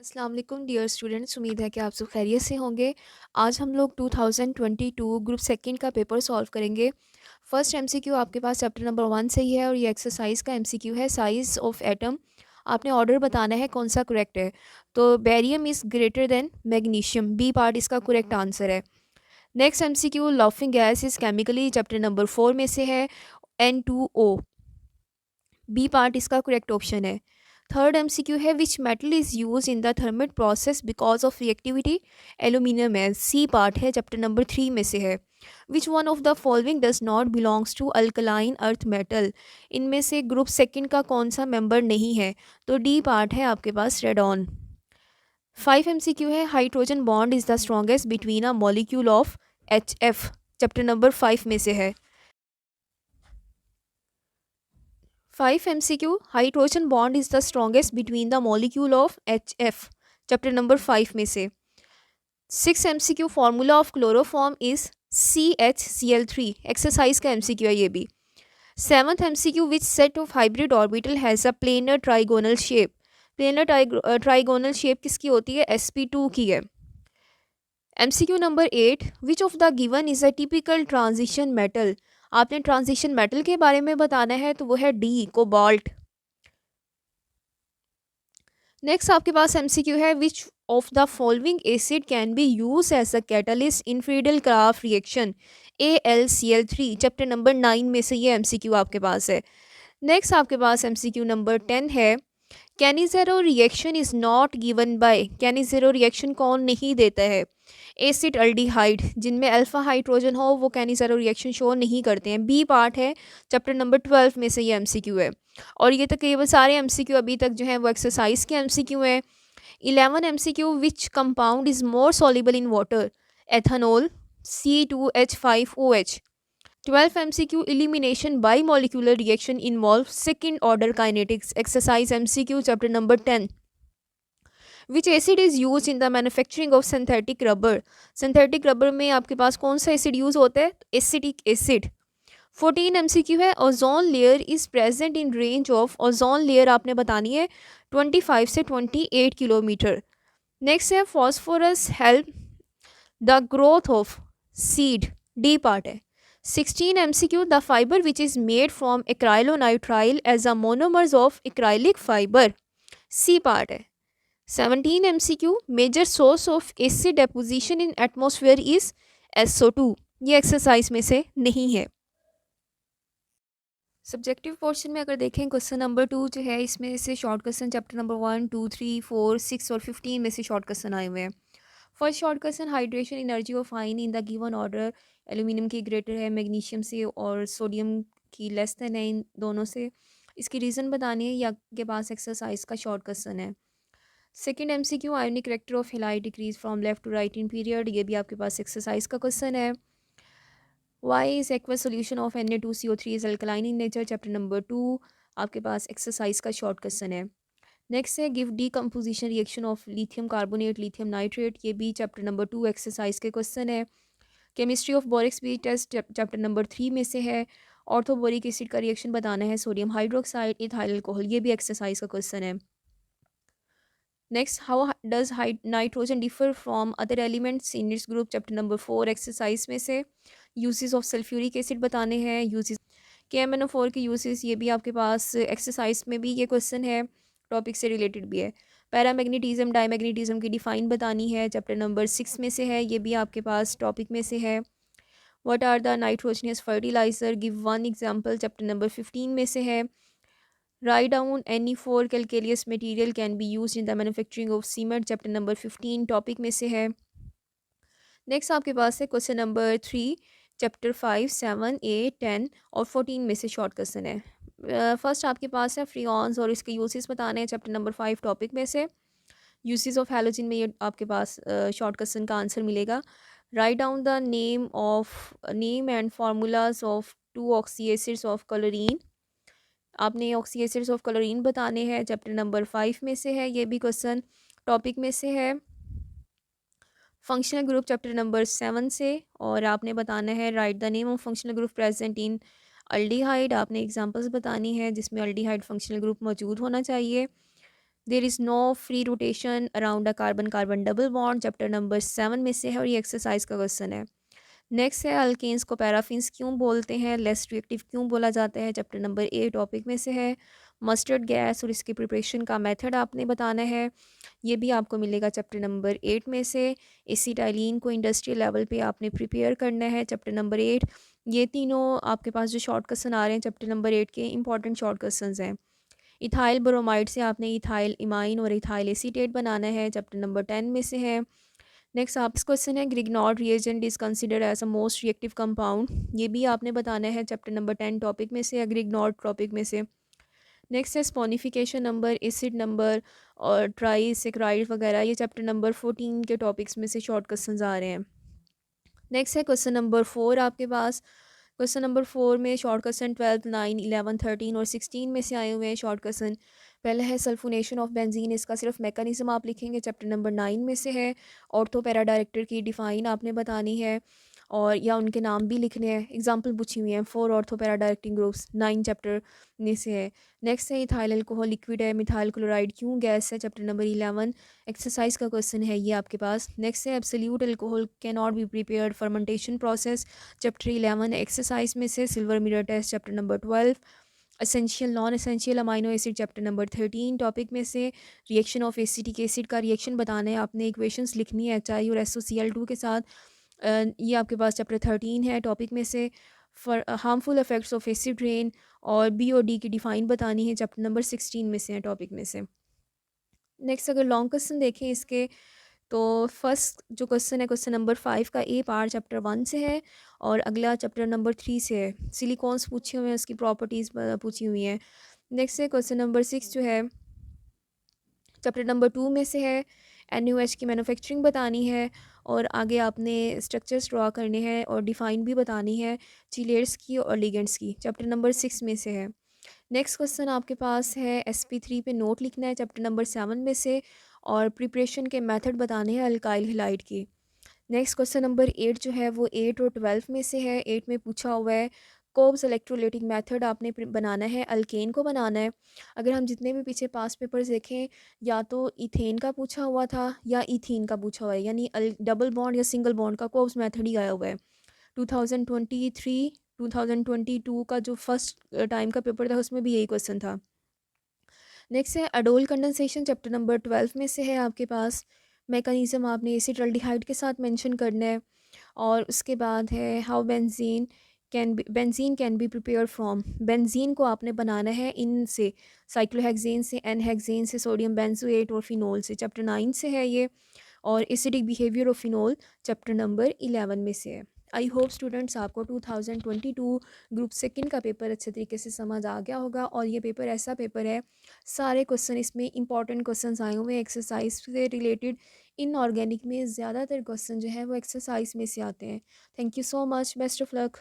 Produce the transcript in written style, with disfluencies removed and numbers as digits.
अस्सलाम वालेकुम dear students. उम्मीद है कि आप सब खैरियत से होंगे। आज हम लोग 2022 ग्रुप सेकंड का पेपर सॉल्व करेंगे। फर्स्ट एमसीक्यू आपके पास चैप्टर नंबर 1 से ही है और ये एक्सरसाइज का एमसीक्यू है, साइज ऑफ एटम। आपने ऑर्डर बताना है कौन सा करेक्ट है। तो barium is greater than magnesium, B part इसका करेक्ट आंसर है। Next MCQ, laughing gas is chemically, chapter number 4 में से है, N2O, बी पार्ट इसका करेक्ट ऑप्शन है। थर्ड एमसीक्यू है, which metal is use in the thermite process because of reactivity, aluminium है, C part है, chapter number 3 में से है। Which one of the following does not belongs to alkaline earth metal, इनमें से group second का कौन सा मेंबर नहीं है, तो डी पार्ट है आपके पास रेडॉन। 5 एमसीक्यू है, hydrogen bond is the strongest between a molecule of HF, chapter number 5 में से है। 5 MCQ, hydrogen bond is the strongest between the molecule of HF, chapter number 5 में से। 6 MCQ, formula of chloroform is CHCl3, exercise का MCQ है ये भी। 7th MCQ, which set of hybrid orbital has a planar trigonal shape, planar trigonal shape किसकी होती है, sp2 की है। MCQ number 8, which of the given is a typical transition metal, आपने ट्रांजिशन मेटल के बारे में बताना है तो वो है डी, कोबाल्ट। नेक्स्ट आपके पास एमसीक्यू है, which of the following acid can be use as a catalyst in Friedel Craft reaction, AlCl3, chapter number 9 में से ये एमसीक्यू आपके पास है। नेक्स्ट आपके पास एमसीक्यू नंबर 10 है, Cannizzaro reaction is not given by, Cannizzaro reaction कौन नहीं देता है, एसिड अल्डिहाइड, जिनमें अल्फा हाइड्रोजन हो वो कैनिजेरो रिएक्शन शो नहीं करते हैं, बी पार्ट है, चैप्टर नंबर 12 में से ये एमसीक्यू है। और ये तकरीबन सारे एमसीक्यू अभी तक जो है वो एक्सरसाइज के एमसीक्यू हैं। 11 MCQ, which compound is more soluble in water, ethanol, C2H5OH। 12 MCQ, elimination by molecular reaction involve second order kinetics, exercise MCQ chapter number 10। Which acid is use in the manufacturing of synthetic rubber, synthetic rubber में आपके पास कौन सा acid use होता है, acetic acid. 14 MCQ है, ozone layer is present in range of, ozone layer आपने बतानी है 25 से 28 किलोमीटर। नेक्स्ट है, phosphorus help the growth of seed, D part है। 16 MCQ, the fibre which is made from acrylonitrile as a monomers of acrylic fibre, C part है। 17 MCQ, major source of acid deposition in atmosphere is SO2, ये exercise में से नहीं है। Subjective portion में अगर देखें, क्वेश्चन नंबर 2 जो है इसमें से शॉर्ट क्वेश्चन चैप्टर नंबर 1, 2, 3, 4, 6 और 15 में से शॉर्ट क्वेश्चन आए हुए हैं। First short question, hydration energy of ion in the given order, aluminium की ग्रेटर है मैग्नीशियम से और सोडियम की लेस देन है, इन दोनों से। इसकी रीज़न बतानी है, या आपके पास एक्सरसाइज का शॉर्ट क्वेश्चन है। Second MCQ, ionic character of halide decrease from left to right in period, ये भी आपके पास एक्सरसाइज का क्वेश्चन है। Why is aqueous solution of Na2CO3 is alkaline in nature, chapter number 2, आपके पास एक्सरसाइज का शॉर्ट क्वेश्चन है। नेक्स्ट है, give decomposition reaction of lithium carbonate lithium nitrate, ये भी चैप्टर नंबर 2 एक्सरसाइज के क्वेश्चन है। Chemistry of boric speed test chapter number 3 में से है। ऑर्थोबोरिक एसिड का रिएक्शन बताना है, सोडियम हाइड्रोक्साइड इथाइल अल्कोहल, ये भी एक्सरसाइज का क्वेश्चन है। Next, how does nitrogen differ from other elements in its group, chapter number 4 exercise में से। यूजेस ऑफ सल्फ्यूरिक एसिड बताने हैं, यूजेस KMnO4 के यूजेस, ये भी आपके पास एक्सरसाइज में भी ये क्वेश्चन है, टॉपिक से रिलेटेड भी है। पैरामैग्नेटिज्म डायमैग्नेटिज्म की डिफाइन बतानी है, चैप्टर नंबर 6 में से है, ये भी आपके पास टॉपिक में से है। What are the nitrogenous fertiliser, give one example, chapter number 15 में से है। Write down Ne4 calcareous material can be use in the manufacturing of cement, chapter number 15 topic में से है। नेक्स्ट आपके पास है क्वेश्चन नंबर 3, चैप्टर 5, 7, 8, 10 और 14 में से शॉर्ट क्वेश्चन है। फर्स्ट आपके पास है फ्रीऑन्स और इसके यूसेस बताने हैं, चैप्टर नंबर 5 टॉपिक में से। यूसेस ऑफ हैलोजन में ये आपके पास शॉर्ट क्वेश्चन का आंसर मिलेगा। Write down the name and formulas of 2 oxy acids of chlorine, आपने ऑक्सी एसिड्स ऑफ क्लोरीन बताने हैं, चैप्टर नंबर 5 में से है, ये भी क्वेश्चन टॉपिक में से है। फंक्शनल ग्रुप चैप्टर नंबर 7 से, और आपने बताना है write the name of functional group present in aldehyde, आपने एग्जांपल्स बतानी है जिसमें अल्डिहाइड फंक्शनल ग्रुप मौजूद होना चाहिए। There is no free rotation around a carbon carbon double bond, chapter number 7 में से है और ये एक्सरसाइज का क्वेश्चन है। नेक्स्ट है अल्केन्स को पैराफिन्स क्यों बोलते हैं, लेस रिएक्टिव क्यों बोला जाता है, चैप्टर नंबर 8 टॉपिक में से है। मस्टर्ड गैस और इसकी प्रिपरेशन का मेथड आपने बताना है, ये भी आपको मिलेगा चैप्टर नंबर 8 में से। एसिटाइलिन को इंडस्ट्रियल लेवल पे आपने प्रिपेयर करना है, चैप्टर नंबर 8। ये तीनों आपके पास जो शॉर्ट क्वेश्चन आ रहे हैं चैप्टर नंबर 8 के इंपॉर्टेंट शॉर्ट क्वेश्चन हैं। इथाइल ब्रोमाइड से आपने इथाइल इमाइन और इथाइल एसीटेट बनाना है, चैप्टर नंबर 10 में से है। नेक्स्ट आप क्वेश्चन है Grignard reagent is considered as a most reactive compound, ये भी आपने बताना है चैप्टर नंबर 10 टॉपिक में से या ग्रिग्नॉर्ड टॉपिक में से। नेक्स्ट है स्पोनिफिकेशन नंबर, एसिड नंबर और ट्राई सेक्राइड वगैरह, ये चैप्टर नंबर 14 के टॉपिक्स में से शॉर्ट क्वेश्चन आ रहे हैं। नेक्स्ट है क्वेश्चन नंबर 4 आपके पास। क्वेश्चन नंबर 4 में शॉर्ट क्वेश्चन 12, 9, 11, 13 और 16 में से आए हुए हैं शॉर्ट क्वेश्चन। पहला है सल्फोनेशन ऑफ बेंजीन, इसका सिर्फ मैकेनिज्म आप लिखेंगे, चैप्टर नंबर 9 में से है। ऑर्थो पैरा डायरेक्टर की डिफाइन आपने बतानी है और या उनके नाम भी लिखने हैं, एग्जांपल पूछी हुई हैं। 4 ortho para directing groups 9 chapter में से है। नेक्स्ट है इथाइल अल्कोहल लिक्विड है, मिथाइल क्लोराइड क्यों गैस है, चैप्टर नंबर 11 एक्सरसाइज का क्वेश्चन है ये आपके पास। नेक्स्ट है absolute alcohol can not be prepared fermentation process, chapter 11 exercise में से। Silver mirror test chapter number 12। Essential non essential amino acid chapter number 13 topic में से। रिएक्शन ऑफ एसिटिक एसिड का रिएक्शन बताना है आपने, इक्वेशंस लिखनी है HI और SOCl2 के साथ। ये आपके पास चैप्टर 13 है टॉपिक में से। For harmful effects of acid rain और BOD की डिफाइन बतानी है, चैप्टर नंबर 16 में से है टॉपिक में से। नेक्स्ट अगर लॉन्ग क्वेश्चन देखें इसके, तो फर्स्ट जो क्वेश्चन है क्वेश्चन नंबर 5 का ए पार्ट चैप्टर 1 से है और अगला चैप्टर नंबर 3 से है। सिलिकॉन्स पूछे हुए हैं, उसकी प्रॉपर्टीज़ पूछी हुई हैं। नेक्स्ट है क्वेश्चन नंबर 6 जो है चैप्टर नंबर 2 में से है। NaOH की मैन्युफैक्चरिंग बतानी है और आगे आपने स्ट्रक्चर्स ड्रॉ करने हैं और डिफाइन भी बतानी है चिलेट्स की और लिगेंड्स की, चैप्टर नंबर 6 में से है। नेक्स्ट क्वेश्चन आपके पास है SP3 पे नोट लिखना है चैप्टर नंबर 7 में से और प्रिपरेशन के मेथड बताने हैं अल्काइल हिलाइड की। नेक्स्ट क्वेश्चन नंबर 8 जो है वो 8 और 12 में से है। 8 में पूछा हुआ है कोब्स इलेक्ट्रोलाइटिक मेथड आपने बनाना है, अल्केन को बनाना है। अगर हम जितने भी पीछे पास पेपर्स देखें, या तो इथेन का पूछा हुआ था या इथीन का पूछा हुआ है, यानी डबल बॉन्ड या सिंगल बॉन्ड का कोब्स मेथड ही आया हुआ है। 2023 2022 का जो फर्स्ट टाइम का पेपर था उसमें भी यही क्वेश्चन था। नेक्स्ट है अडोल कंडेंसेशन चैप्टर नंबर 12 में से है आपके पास। मैकेनिज्म आपने एसिटाल्डिहाइड के साथ मेंशन करना है और उसके बाद है how benzene can be prepare from. Benzene को आपने बनाना है इन से, साइक्लोहेक्सेन से, एनहेक्सेन से, सोडियम बेंजोएट और फिनोल से, चैप्टर 9 से है ये। और acidic behaviour of phenol chapter number 11 में से है। आई होप स्टूडेंट्स आपको 2022 ग्रुप सेकंड का पेपर अच्छे तरीके से समझ आ गया होगा। और ये पेपर ऐसा पेपर है, सारे क्वेश्चन इसमें इंपॉर्टेंट क्वेश्चन आए हुए हैं एक्सरसाइज से रिलेटेड। इनऑर्गेनिक में ज़्यादातर क्वेश्चन जो है वो एक्सरसाइज में से आते हैं। Thank you so much, best of luck.